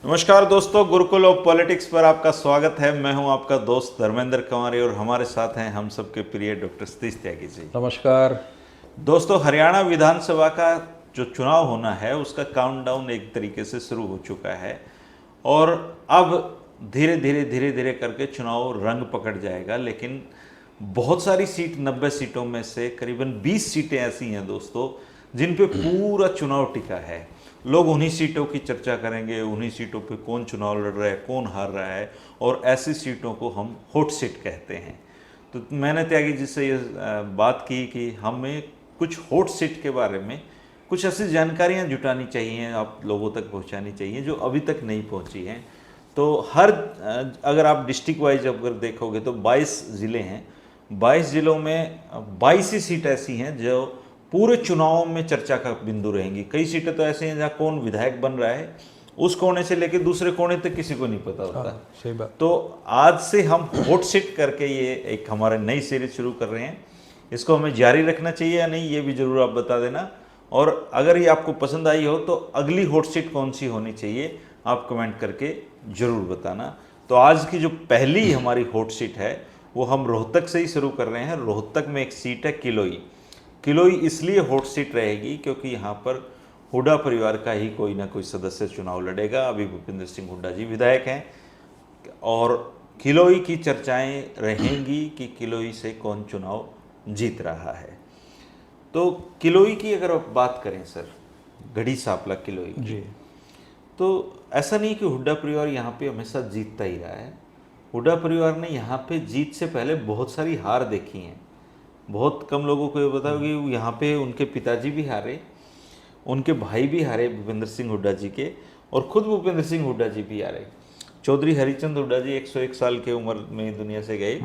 नमस्कार दोस्तों, Gurukul of politics पर आपका स्वागत है। मैं हूं आपका दोस्त धर्मेंद्र कंवरी और हमारे साथ हैं हम सबके प्रिय डॉक्टर सतीश त्यागी जी। नमस्कार दोस्तों, हरियाणा विधानसभा का जो चुनाव होना है उसका काउंटडाउन एक तरीके से शुरू हो चुका है और अब धीरे धीरे करके चुनाव रंग पकड़ जाएगा। लेकिन बहुत सारी सीट, 90 सीटों में से करीबन 20 सीटें ऐसी हैं दोस्तों जिन पे पूरा चुनाव टिका है। लोग उन्हीं सीटों की चर्चा करेंगे, उन्हीं सीटों पे कौन चुनाव लड़ रहा है, कौन हार रहा है, और ऐसी सीटों को हम हॉट सीट कहते हैं। तो मैंने त्यागी जी से ये बात की कि हमें कुछ हॉट सीट के बारे में कुछ ऐसी जानकारियां जुटानी चाहिए, आप लोगों तक पहुंचानी चाहिए जो अभी तक नहीं पहुंची हैं। तो अगर आप डिस्ट्रिक्ट वाइज अगर देखोगे तो 22 ज़िले हैं। 22 ज़िलों में 22 ही सीट ऐसी हैं जो पूरे चुनाव में चर्चा का बिंदु रहेंगी। कई सीटें तो ऐसी हैं जहाँ कौन विधायक बन रहा है उस कोने से लेकर दूसरे कोने तक किसी को नहीं पता होता। सही बात। तो आज से हम हॉट सीट करके ये एक हमारे नई सीरीज शुरू कर रहे हैं। इसको हमें जारी रखना चाहिए या नहीं, ये भी जरूर आप बता देना। और अगर ये आपको पसंद आई हो तो अगली हॉट सीट कौन सी होनी चाहिए आप कमेंट करके जरूर बताना। तो आज की जो पहली हमारी हॉट सीट है वो हम रोहतक से ही शुरू कर रहे हैं। रोहतक में एक सीट है किलोई। किलोई इसलिए हॉट सीट रहेगी क्योंकि यहाँ पर हुड्डा परिवार का ही कोई ना कोई सदस्य चुनाव लड़ेगा। अभी भूपेंद्र सिंह हुड्डा जी विधायक हैं और किलोई की चर्चाएं रहेंगी कि किलोई से कौन चुनाव जीत रहा है। तो किलोई की अगर आप बात करें सर, गढ़ी सांपला किलोई की, जी। तो ऐसा नहीं कि हुड्डा परिवार यहाँ पे हमेशा जीतता ही रहा है। हुड्डा परिवार ने यहाँ पे जीत से पहले बहुत सारी हार देखी हैं। बहुत कम लोगों को ये बताओ कि यहाँ पे उनके पिताजी भी हारे, उनके भाई भी हारे भूपेंद्र सिंह हुड्डा जी के, और खुद भूपेंद्र सिंह हुड्डा जी भी हारे। चौधरी हरिचंद हुड्डा जी 101 साल की उम्र में दुनिया से गए।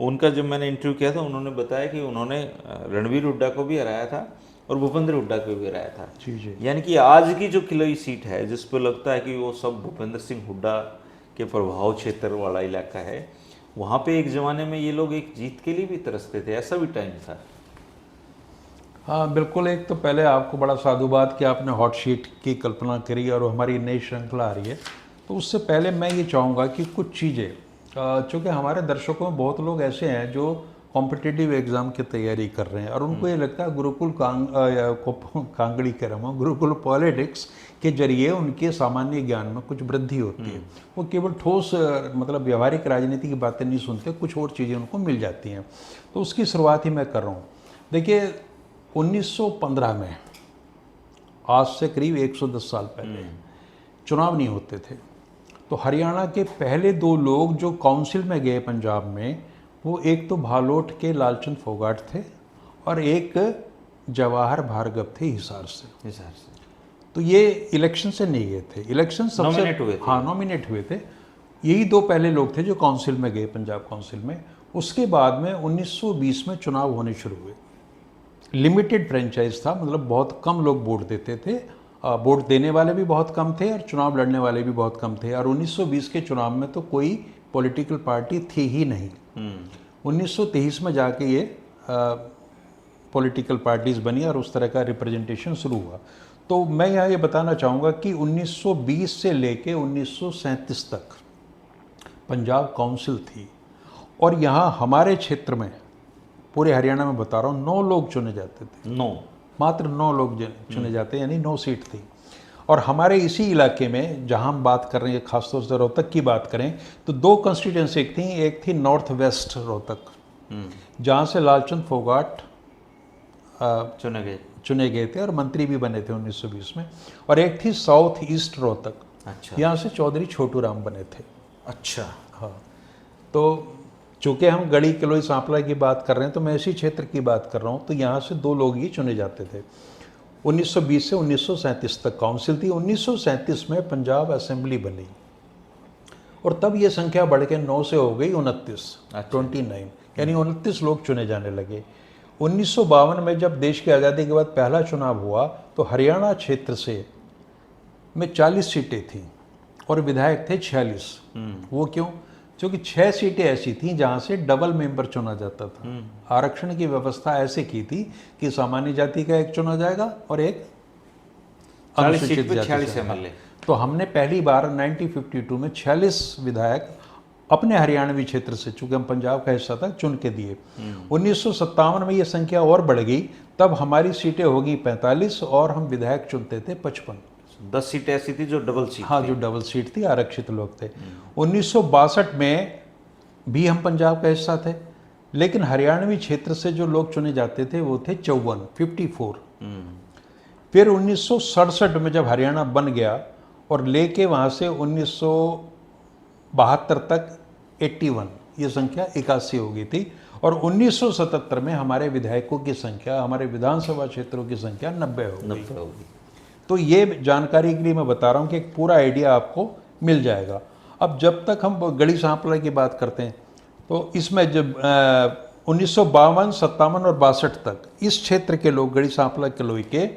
उनका जब मैंने इंटरव्यू किया था उन्होंने बताया कि उन्होंने रणवीर हुड्डा को भी हराया था और भूपेंद्र हुड्डा को भी हराया था। जी जी। यानी कि आज की जो किलोई सीट है जिस पर लगता है कि वो सब भूपेंद्र सिंह हुड्डा के प्रभाव क्षेत्र वाला इलाका है, वहाँ पे एक ज़माने में ये लोग एक जीत के लिए भी तरसते थे, ऐसा भी टाइम था। हाँ बिल्कुल। एक तो पहले आपको बड़ा साधुवाद कि आपने हॉट शीट की कल्पना करी और हमारी नई श्रृंखला आ रही है। तो उससे पहले मैं ये चाहूँगा कि कुछ चीज़ें, चूँकि हमारे दर्शकों में बहुत लोग ऐसे हैं जो कॉम्पिटिटिव एग्ज़ाम की तैयारी कर रहे हैं और उनको ये लगता है गुरुकुल कांगड़ी कह रहा हूँ, गुरुकुल पॉलिटिक्स के जरिए उनके सामान्य ज्ञान में कुछ वृद्धि होती है। वो केवल ठोस मतलब व्यवहारिक राजनीति की बातें नहीं सुनते, कुछ और चीज़ें उनको मिल जाती हैं। तो उसकी शुरुआत ही मैं कर रहा हूँ। देखिए 1915 में, आज से करीब 110 साल पहले चुनाव नहीं होते थे। तो हरियाणा के पहले दो लोग जो काउंसिल में गए पंजाब में, वो एक तो भालोट के लालचंद फोगाट थे और एक जवाहर भार्गव थे हिसार से। तो ये इलेक्शन से नहीं गए थे, इलेक्शन सबसे नॉमिनेट हुए थे। हाँ नॉमिनेट हुए थे। यही दो पहले लोग थे जो काउंसिल में गए, पंजाब काउंसिल में। उसके बाद में 1920 में चुनाव होने शुरू हुए। लिमिटेड फ्रेंचाइज था, मतलब बहुत कम लोग वोट देते थे, वोट देने वाले भी बहुत कम थे और चुनाव लड़ने वाले भी बहुत कम थे। और 1920 के चुनाव में तो कोई पॉलिटिकल पार्टी थी ही नहीं। 1923 में जाके ये पॉलिटिकल पार्टीज बनी और उस तरह का रिप्रेजेंटेशन शुरू हुआ। तो मैं यहाँ ये बताना चाहूँगा कि 1920 से लेके 1937 तक पंजाब काउंसिल थी और यहाँ हमारे क्षेत्र में, पूरे हरियाणा में बता रहा हूँ, 9 लोग चुने जाते थे। 9, मात्र 9 लोग चुने जाते, यानी 9 सीट थी। और हमारे इसी इलाके में जहाँ हम बात कर रहे हैं, खासतौर से रोहतक की बात करें, तो 2 कंस्टिट्यूंसी एक थी नॉर्थ वेस्ट रोहतक, जहाँ से लालचंद फोगाट चुने गए थे और मंत्री भी बने थे 1920 में। और एक थी साउथ ईस्ट रोहतक, अच्छा, यहाँ से चौधरी छोटू राम बने थे। अच्छा, हाँ। तो चूँकि हम गढ़ी किलोई सांपला की बात कर रहे हैं तो मैं इसी क्षेत्र की बात कर रहा हूँ। तो यहाँ से 2 लोग ही चुने जाते थे। 1920 से 1937 तक काउंसिल थी। 1937 में पंजाब असेंबली बनी और तब ये संख्या बढ़ के 9 से हो गई 29, 29, यानी 29 लोग चुने जाने लगे। 1952 में जब देश की आज़ादी के बाद पहला चुनाव हुआ तो हरियाणा क्षेत्र से में 40 सीटें थीं और विधायक थे 46। वो क्यों? क्योंकि 6 सीटें ऐसी थीं जहां से डबल मेंबर चुना जाता था। आरक्षण की व्यवस्था ऐसे की थी कि सामान्य जाति का एक चुना जाएगा और एक अनुसूचित जाति का। तो हमने पहली बार 1952 में 46 विधायक अपने हरियाणवी क्षेत्र से, चूंकि हम पंजाब का हिस्सा था, चुन के दिए। 1957 में ये संख्या और बढ़ गई, तब हमारी सीटें होगी 45 और हम विधायक चुनते थे 55। 10 सीटें ऐसी थी जो डबल सीट हाँ, जो डबल सीट थी, आरक्षित लोग थे। 1962 में भी हम पंजाब का हिस्सा थे, लेकिन हरियाणवी क्षेत्र से जो लोग चुने जाते थे वो थे 54। फिर 1967 में जब हरियाणा बन गया और लेके वहाँ से 1972 तक 81, ये संख्या 81 हो गई थी। और 1977 में हमारे विधायकों की संख्या, हमारे विधानसभा क्षेत्रों की संख्या 90 हो गई। तो ये जानकारी के लिए मैं बता रहा हूँ कि एक पूरा आइडिया आपको मिल जाएगा। अब जब तक हम गढ़ी सांपला की बात करते हैं, तो इसमें जब 1952, 57 और 62 तक इस क्षेत्र के लोग, गढ़ी सांपला किलोई के,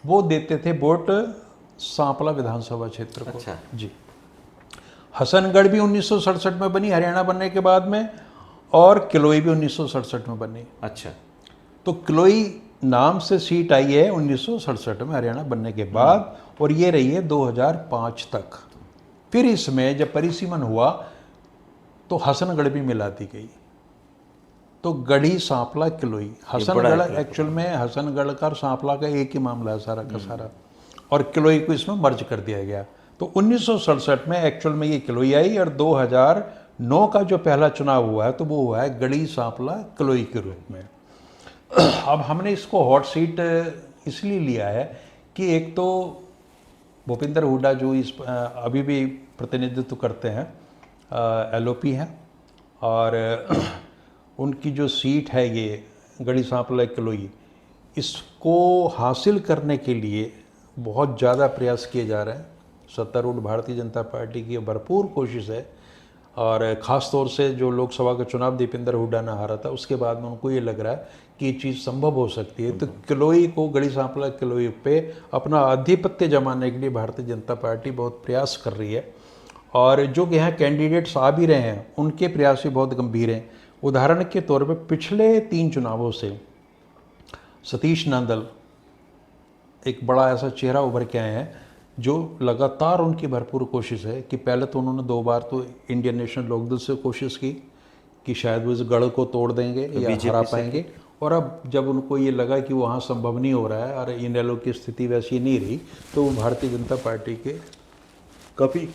वो देते थे वोट सांपला विधानसभा क्षेत्र को। अच्छा जी। हसनगढ़ भी 1967 में बनी हरियाणा बनने के बाद में, और किलोई भी 1967 में बनी। अच्छा, तो किलोई नाम से सीट आई है 1967 में हरियाणा बनने के बाद, और ये रही है 2005 तक। फिर इसमें जब परिसीमन हुआ तो हसनगढ़ भी मिला दी गई, तो गढ़ी सांपला किलोई। हसनगढ़ एक्चुअल में हसनगढ़ का और सांपला का एक ही मामला है सारा का सारा, और किलोई को इसमें मर्ज कर दिया गया। तो 1967 में एक्चुअल में ये किलोई आई, और 2009 का जो पहला चुनाव हुआ है तो वो हुआ है गढ़ी सांपला किलोई के रूप में। अब हमने इसको हॉट सीट इसलिए लिया है कि एक तो भूपिंदर हुड्डा जो इस अभी भी प्रतिनिधित्व करते हैं, एलओपी हैं, और उनकी जो सीट है ये गढ़ी सांपला किलोई, इसको हासिल करने के लिए बहुत ज़्यादा प्रयास किए जा रहे हैं। सत्तारूढ़ भारतीय जनता पार्टी की भरपूर कोशिश है, और ख़ास तौर से जो लोकसभा का चुनाव दीपेंद्र हुड्डा ने हारा था, उसके बाद में उनको ये लग रहा है कि ये चीज़ संभव हो सकती है। तो किलोई को, गढ़ी सांपला किलोई पे अपना आधिपत्य जमाने के लिए भारतीय जनता पार्टी बहुत प्रयास कर रही है, और जो कि यहाँ कैंडिडेट्स आ भी रहे हैं उनके प्रयास भी बहुत गंभीर हैं। उदाहरण के तौर पे पिछले 3 चुनावों से सतीश नांदल एक बड़ा ऐसा चेहरा उभर के आए हैं, जो लगातार उनकी भरपूर कोशिश है कि पहले तो उन्होंने 2 बार तो इंडियन नेशनल लोकदल से कोशिश की कि शायद वो इस गढ़ को तोड़ देंगे या हरा पाएंगे, और अब जब उनको ये लगा कि वहाँ संभव नहीं हो रहा है और इनेलो की स्थिति वैसी नहीं रही, तो वो भारतीय जनता पार्टी के काफ़ी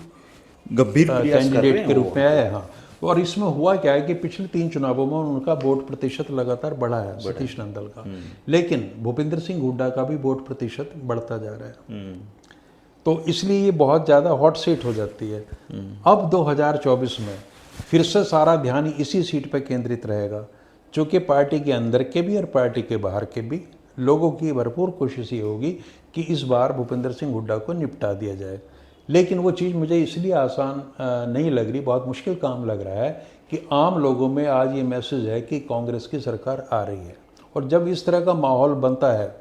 गंभीर कैंडिडेट के रूप में आए। हाँ, और इसमें हुआ क्या है कि पिछले 3 चुनावों में उनका वोट प्रतिशत लगातार बढ़ा है, सतीश नंदल का, लेकिन भूपिंदर सिंह हुड्डा का भी वोट प्रतिशत बढ़ता जा रहा है। तो इसलिए ये बहुत ज़्यादा हॉट सीट हो जाती है। अब 2024 में फिर से सारा ध्यान इसी सीट पर केंद्रित रहेगा, चूँकि पार्टी के अंदर के भी और पार्टी के बाहर के भी लोगों की भरपूर कोशिश ये होगी कि इस बार भूपिंदर सिंह हुड्डा को निपटा दिया जाए। लेकिन वो चीज़ मुझे इसलिए आसान नहीं लग रही, बहुत मुश्किल काम लग रहा है कि आम लोगों में आज ये मैसेज है कि कांग्रेस की सरकार आ रही है, और जब इस तरह का माहौल बनता है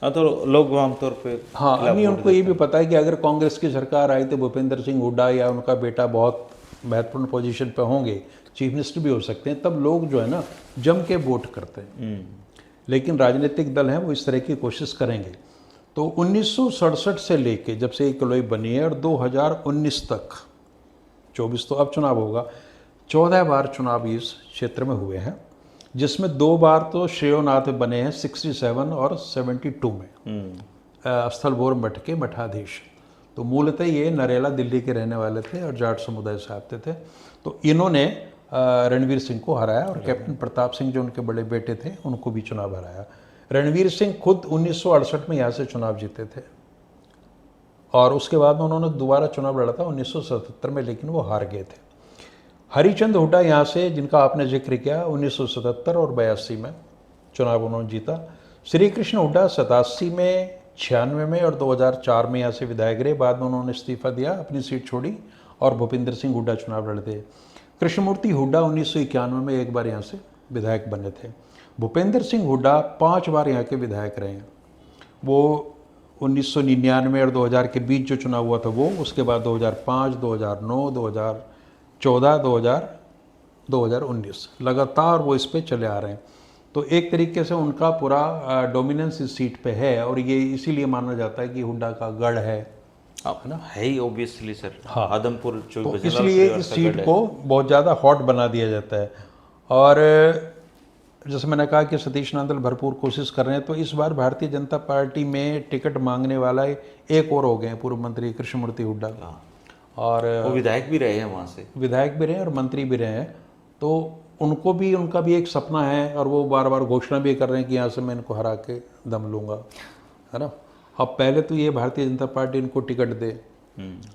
तो लोग आमतौर पे, हाँ, नहीं, उनको ये भी पता है कि अगर कांग्रेस की सरकार आई तो भूपिंदर सिंह हुड्डा या उनका बेटा बहुत महत्वपूर्ण पोजीशन पे होंगे, चीफ मिनिस्टर भी हो सकते हैं, तब लोग जो है ना जम के वोट करते हैं। लेकिन राजनीतिक दल हैं वो इस तरह की कोशिश करेंगे। तो 1967 से लेके जब से ये किलोई बनी है और 2019 तक, 24 तो अब चुनाव होगा, 14 बार चुनाव इस क्षेत्र में हुए हैं, जिसमें 2 बार तो श्रेयोनाथ बने हैं 67 और 72 में, स्थलभोर मठ के मठाधीश। तो मूलतः ये नरेला दिल्ली के रहने वाले थे और जाट समुदाय से आते थे। तो इन्होंने रणवीर सिंह को हराया, और कैप्टन प्रताप सिंह जो उनके बड़े बेटे थे उनको भी चुनाव हराया। रणवीर सिंह खुद 1968 में यहाँ से चुनाव जीते थे, और उसके बाद में उन्होंने दोबारा चुनाव लड़ा था 1977 में, लेकिन वो हार गए थे। हरिचंद हुड्डा यहाँ से, जिनका आपने जिक्र किया, 1977 और 82 में चुनाव उन्होंने जीता। श्री कृष्ण हुड्डा 87 में, 96 में और 2004 में यहाँ से विधायक रहे। बाद में उन्होंने इस्तीफा दिया, अपनी सीट छोड़ी, और भूपिंदर सिंह हुड्डा चुनाव लड़ते। कृष्णमूर्ति हुड्डा 1991 में एक बार यहाँ से विधायक बने थे। भूपेंद्र सिंह हुड्डा 5 बार यहाँ के विधायक रहे हैं। वो 1999 और 2000 के बीच जो चुनाव हुआ था वो, उसके बाद 2005, 2009, 2014, 2019 लगातार वो इस पे चले आ रहे हैं। तो एक तरीके से उनका पूरा डोमिनेंस इस सीट पे है, और ये इसीलिए माना जाता है कि हुड्डा का गढ़ है। अब ना है ही ऑब्वियसली सर। हाँ। आदमपुर तो बजरंग इसलिए और इस सगड़ सीट है। को बहुत ज़्यादा हॉट बना दिया जाता है। और जैसे मैंने कहा कि सतीश नांदल भरपूर कोशिश कर रहे हैं, तो इस बार भारतीय जनता पार्टी में टिकट मांगने वाला एक और हो गए हैं, पूर्व मंत्री कृष्णमूर्ति हुड्डा। हाँ। और वो विधायक भी रहे हैं वहाँ से। विधायक भी रहे हैं और मंत्री भी रहे हैं। तो उनका भी एक सपना है और वो बार बार घोषणा भी कर रहे हैं कि यहाँ से मैं इनको हरा के दम लूँगा, है ना। अब पहले तो ये भारतीय जनता पार्टी इनको टिकट दे,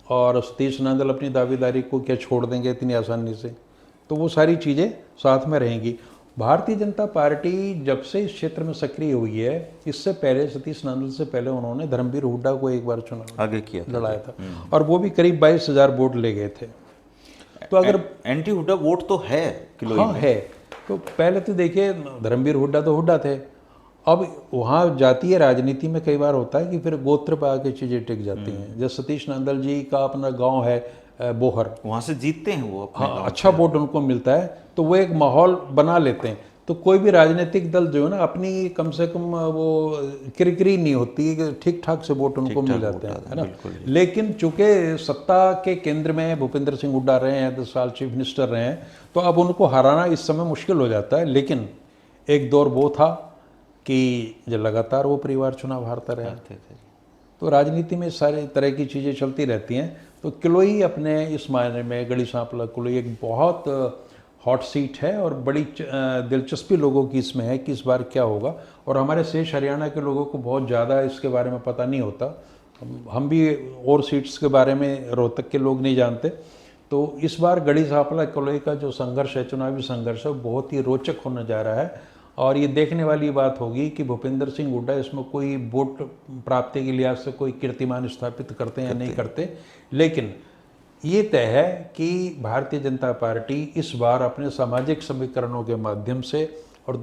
और सतीश नांदल अपनी दावेदारी को क्या छोड़ देंगे इतनी आसानी से, तो वो सारी चीज़ें साथ में रहेंगी। भारतीय जनता पार्टी जब से इस क्षेत्र में सक्रिय हुई है, इससे पहले सतीश नांदल से पहले उन्होंने धर्मवीर हुड्डा को एक बार चुनाव आगे किया था, लड़ाया था, और वो भी करीब 22,000 वोट ले गए थे। तो अगर एंटी हुड्डा वोट तो है किलोई हाँ में। है, तो पहले तो देखिए धर्मवीर हुड्डा तो हुड्डा थे। अब वहाँ जातीय राजनीति में कई बार होता है कि फिर गोत्र पर आके चीज़ें टिक जाती हैं। जैसे सतीश नांदल जी का अपना गांव है बोहर, वहाँ से जीतते हैं वो अपने हाँ गाँव अच्छा वोट उनको मिलता है, तो वो एक माहौल बना लेते हैं। तो कोई भी राजनीतिक दल जो है ना, अपनी कम से कम वो किरकिरी नहीं होती, ठीक ठाक से वोट उनको मिल जाते हैं, है ना। लेकिन चूंकि सत्ता के केंद्र में भूपेंद्र सिंह हुड्डा रहे हैं, 10 साल चीफ मिनिस्टर रहे हैं, तो अब उनको हराना इस समय मुश्किल हो जाता है। लेकिन एक दौर वो था कि जो लगातार वो परिवार चुनाव हारता रहा। तो राजनीति में सारे तरह की चीज़ें चलती रहती हैं। तो किलोई अपने इस मायने में, गढ़ी सांपला किलोई एक बहुत हॉट सीट है, और बड़ी दिलचस्पी लोगों की इसमें है कि इस बार क्या होगा। और हमारे शेष हरियाणा के लोगों को बहुत ज़्यादा इसके बारे में पता नहीं होता, हम भी और सीट्स के बारे में रोहतक के लोग नहीं जानते। तो इस बार गढ़ी सांपला किलोई का जो संघर्ष है, चुनावी संघर्ष है, वो बहुत ही रोचक होने जा रहा है। और ये देखने वाली बात होगी कि भूपेंद्र सिंह हुड्डा इसमें कोई वोट प्राप्ति के लिहाज से कोई कीर्तिमान स्थापित करते हैं या नहीं करते। लेकिन ये तय है कि भारतीय जनता पार्टी इस बार अपने सामाजिक समीकरणों के माध्यम से, और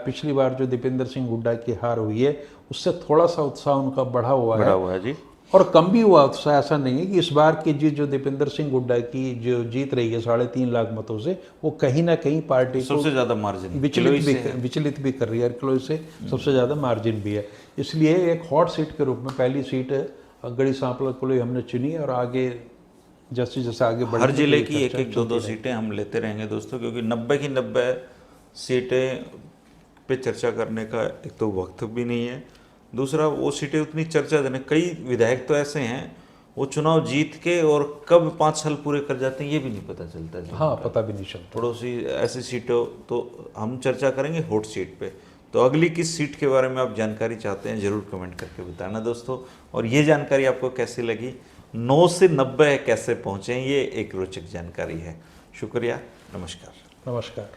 पिछली बार जो दीपेंद्र सिंह हुड्डा की हार हुई है उससे थोड़ा सा उत्साह उनका बढ़ा हुआ है जी, और कम भी हुआ उत्साह। ऐसा नहीं है कि इस बार की जीत जो दीपेंद्र सिंह हुड्डा की जो जीत रही है 3.5 लाख मतों से, वो कहीं ना कहीं पार्टी को सबसे ज़्यादा मार्जिन विचलित भी कर रही है। किलोई से सबसे ज़्यादा मार्जिन भी है। इसलिए एक हॉट सीट के रूप में पहली सीट गढ़ी सांपला किलोई हमने चुनी, और आगे जैसे जैसे आगे हर जिले की एक एक दो सीटें हम लेते रहेंगे दोस्तों, क्योंकि 90 की 90 सीटें पे चर्चा करने का एक तो वक्त भी नहीं है, दूसरा वो सीटें उतनी चर्चा देने, कई विधायक तो ऐसे हैं वो चुनाव जीत के और कब 5 साल पूरे कर जाते हैं ये भी नहीं पता चलता है। हाँ, पता भी नहीं चलता। पड़ोसी ऐसी सीटों तो हम चर्चा करेंगे हॉट सीट पे। तो अगली किस सीट के बारे में आप जानकारी चाहते हैं ज़रूर कमेंट करके बताना दोस्तों। और ये जानकारी आपको कैसी लगी, 9 से 90 कैसे पहुँचे, ये एक रोचक जानकारी है। शुक्रिया, नमस्कार। नमस्कार।